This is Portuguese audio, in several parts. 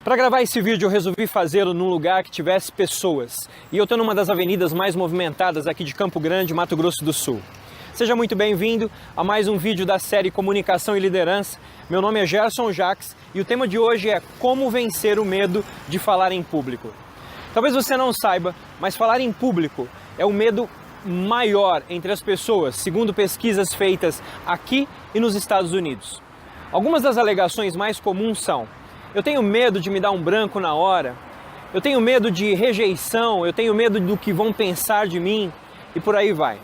Para gravar esse vídeo eu resolvi fazê-lo num lugar que tivesse pessoas. E eu estou numa das avenidas mais movimentadas aqui de Campo Grande, Mato Grosso do Sul. Seja muito bem-vindo a mais um vídeo da série Comunicação e Liderança. Meu nome é Gerson Jacques e o tema de hoje é como vencer o medo de falar em público. Talvez você não saiba, mas falar em público é o medo maior entre as pessoas, segundo pesquisas feitas aqui e nos Estados Unidos. Algumas das alegações mais comuns são: eu tenho medo de me dar um branco na hora, eu tenho medo de rejeição, eu tenho medo do que vão pensar de mim e por aí vai.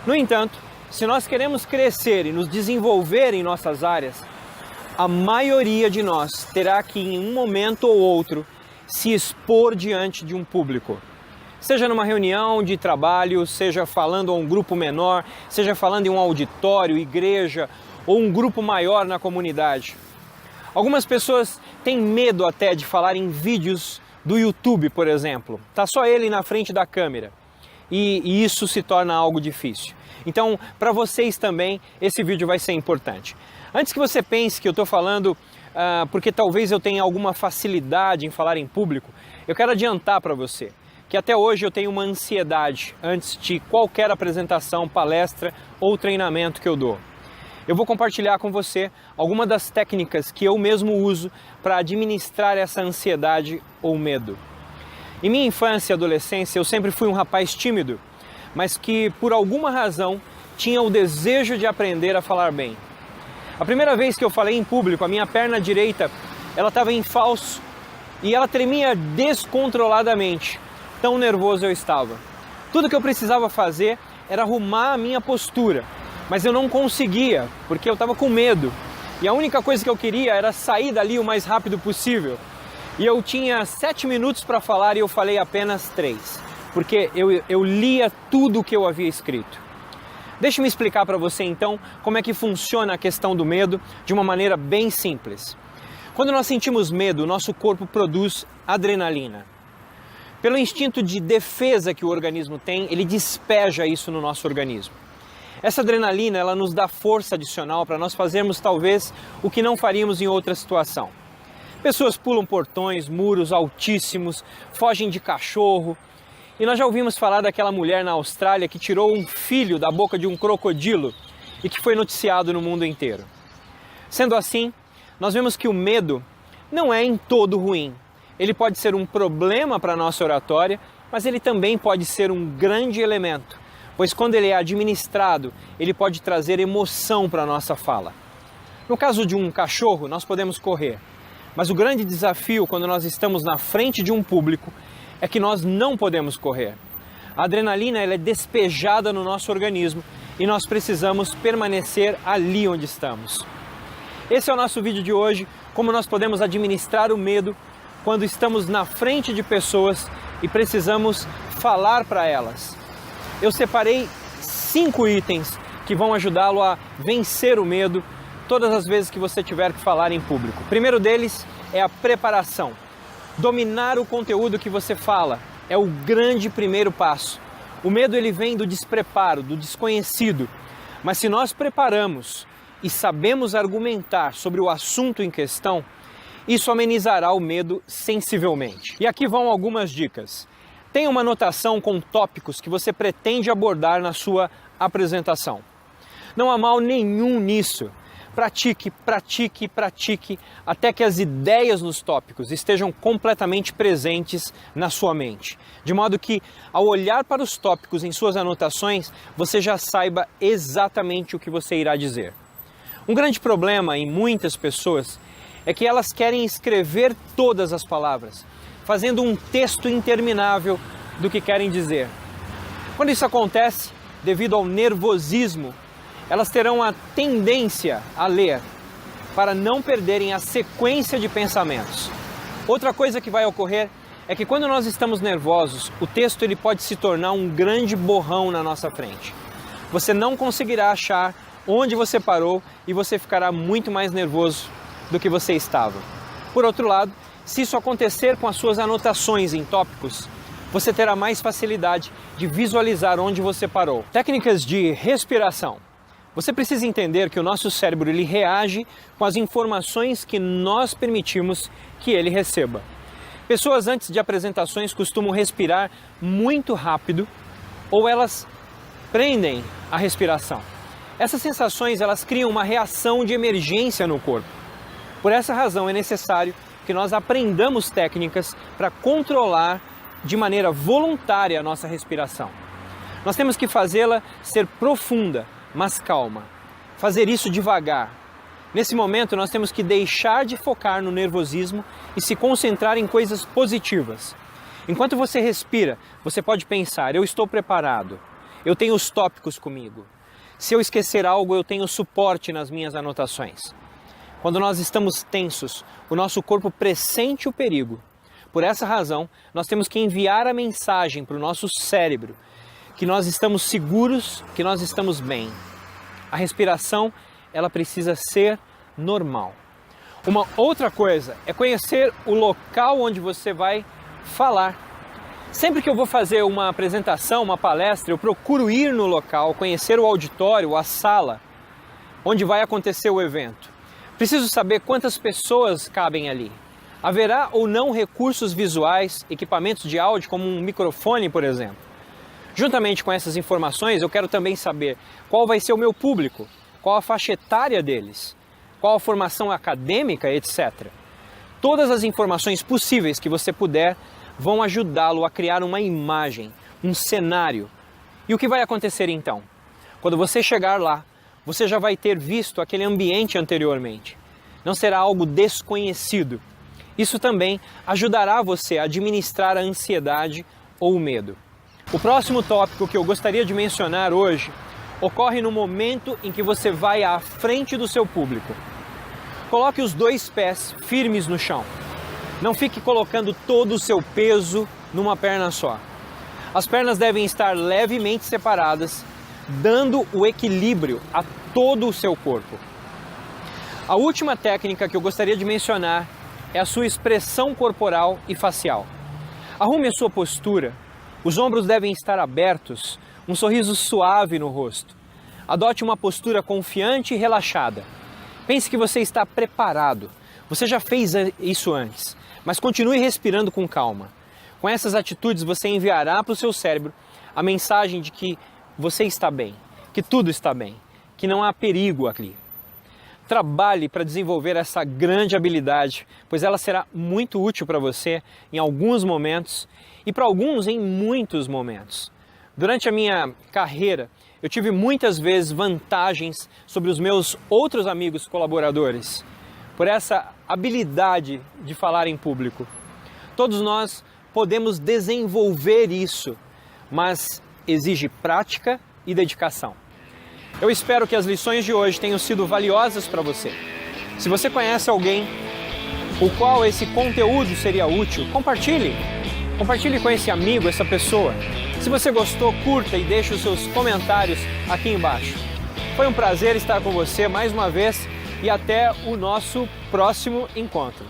No entanto, se nós queremos crescer e nos desenvolver em nossas áreas, a maioria de nós terá que em um momento ou outro se expor diante de um público. Seja numa reunião de trabalho, seja falando a um grupo menor, seja falando em um auditório, igreja ou um grupo maior na comunidade. Algumas pessoas têm medo até de falar em vídeos do YouTube, por exemplo. Tá só ele na frente da câmera e isso se torna algo difícil. Então, para vocês também, esse vídeo vai ser importante. Antes que você pense que eu estou falando porque talvez eu tenha alguma facilidade em falar em público, eu quero adiantar para você que até hoje eu tenho uma ansiedade antes de qualquer apresentação, palestra ou treinamento que eu dou. Eu vou compartilhar com você algumas das técnicas que eu mesmo uso para administrar essa ansiedade ou medo. Em minha infância e adolescência eu sempre fui um rapaz tímido, mas que por alguma razão tinha o desejo de aprender a falar bem. A primeira vez que eu falei em público, a minha perna direita ela estava em falso e ela tremia descontroladamente. Tão nervoso eu estava. Tudo que eu precisava fazer era arrumar a minha postura, mas eu não conseguia, porque eu estava com medo. E a única coisa que eu queria era sair dali o mais rápido possível. E eu tinha 7 minutos para falar e eu falei apenas 3, porque eu lia tudo o que eu havia escrito. Deixe-me explicar para você então como é que funciona a questão do medo de uma maneira bem simples. Quando nós sentimos medo, o nosso corpo produz adrenalina. Pelo instinto de defesa que o organismo tem, ele despeja isso no nosso organismo. Essa adrenalina, ela nos dá força adicional para nós fazermos talvez o que não faríamos em outra situação. Pessoas pulam portões, muros altíssimos, fogem de cachorro. E nós já ouvimos falar daquela mulher na Austrália que tirou um filho da boca de um crocodilo e que foi noticiado no mundo inteiro. Sendo assim, nós vemos que o medo não é em todo ruim. Ele pode ser um problema para a nossa oratória, mas ele também pode ser um grande elemento, pois quando ele é administrado, ele pode trazer emoção para a nossa fala. No caso de um cachorro, nós podemos correr, mas o grande desafio quando nós estamos na frente de um público é que nós não podemos correr. A adrenalina ela é despejada no nosso organismo e nós precisamos permanecer ali onde estamos. Esse é o nosso vídeo de hoje, como nós podemos administrar o medo quando estamos na frente de pessoas e precisamos falar para elas. Eu separei 5 itens que vão ajudá-lo a vencer o medo todas as vezes que você tiver que falar em público. O primeiro deles é a preparação. Dominar o conteúdo que você fala é o grande primeiro passo. O medo ele vem do despreparo, do desconhecido. Mas se nós preparamos e sabemos argumentar sobre o assunto em questão, isso amenizará o medo sensivelmente. E aqui vão algumas dicas. Tenha uma anotação com tópicos que você pretende abordar na sua apresentação. Não há mal nenhum nisso. Pratique, pratique, pratique, até que as ideias nos tópicos estejam completamente presentes na sua mente. De modo que, ao olhar para os tópicos em suas anotações, você já saiba exatamente o que você irá dizer. Um grande problema em muitas pessoas é que elas querem escrever todas as palavras, fazendo um texto interminável do que querem dizer. Quando isso acontece, devido ao nervosismo, elas terão a tendência a ler, para não perderem a sequência de pensamentos. Outra coisa que vai ocorrer é que quando nós estamos nervosos, o texto ele pode se tornar um grande borrão na nossa frente. Você não conseguirá achar onde você parou e você ficará muito mais nervoso do que você estava. Por outro lado, se isso acontecer com as suas anotações em tópicos, você terá mais facilidade de visualizar onde você parou. Técnicas de respiração. Você precisa entender que o nosso cérebro ele reage com as informações que nós permitimos que ele receba. Pessoas antes de apresentações costumam respirar muito rápido ou elas prendem a respiração. Essas sensações elas criam uma reação de emergência no corpo. Por essa razão é necessário que nós aprendamos técnicas para controlar de maneira voluntária a nossa respiração. Nós temos que fazê-la ser profunda, mas calma. Fazer isso devagar. Nesse momento nós temos que deixar de focar no nervosismo e se concentrar em coisas positivas. Enquanto você respira, você pode pensar: eu estou preparado, eu tenho os tópicos comigo. Se eu esquecer algo, eu tenho suporte nas minhas anotações. Quando nós estamos tensos, o nosso corpo pressente o perigo. Por essa razão, nós temos que enviar a mensagem para o nosso cérebro que nós estamos seguros, que nós estamos bem. A respiração, ela precisa ser normal. Uma outra coisa é conhecer o local onde você vai falar. Sempre que eu vou fazer uma apresentação, uma palestra, eu procuro ir no local, conhecer o auditório, a sala, onde vai acontecer o evento. Preciso saber quantas pessoas cabem ali. Haverá ou não recursos visuais, equipamentos de áudio, como um microfone, por exemplo. Juntamente com essas informações, eu quero também saber qual vai ser o meu público, qual a faixa etária deles, qual a formação acadêmica, etc. Todas as informações possíveis que você puder vão ajudá-lo a criar uma imagem, um cenário. E o que vai acontecer então? Quando você chegar lá, você já vai ter visto aquele ambiente anteriormente. Não será algo desconhecido. Isso também ajudará você a administrar a ansiedade ou o medo. O próximo tópico que eu gostaria de mencionar hoje ocorre no momento em que você vai à frente do seu público. Coloque os 2 pés firmes no chão. Não fique colocando todo o seu peso numa perna só. As pernas devem estar levemente separadas, dando o equilíbrio a todo o seu corpo. A última técnica que eu gostaria de mencionar é a sua expressão corporal e facial. Arrume a sua postura, os ombros devem estar abertos, um sorriso suave no rosto. Adote uma postura confiante e relaxada. Pense que você está preparado. Você já fez isso antes, mas continue respirando com calma. Com essas atitudes você enviará para o seu cérebro a mensagem de que você está bem, que tudo está bem, que não há perigo ali. Trabalhe para desenvolver essa grande habilidade, pois ela será muito útil para você em alguns momentos e para alguns em muitos momentos. Durante a minha carreira, eu tive muitas vezes vantagens sobre os meus outros amigos colaboradores, por essa habilidade de falar em público. Todos nós podemos desenvolver isso, mas exige prática e dedicação. Eu espero que as lições de hoje tenham sido valiosas para você. Se você conhece alguém o qual esse conteúdo seria útil, compartilhe. Compartilhe com esse amigo, essa pessoa. Se você gostou, curta e deixe os seus comentários aqui embaixo. Foi um prazer estar com você mais uma vez e até o nosso próximo encontro.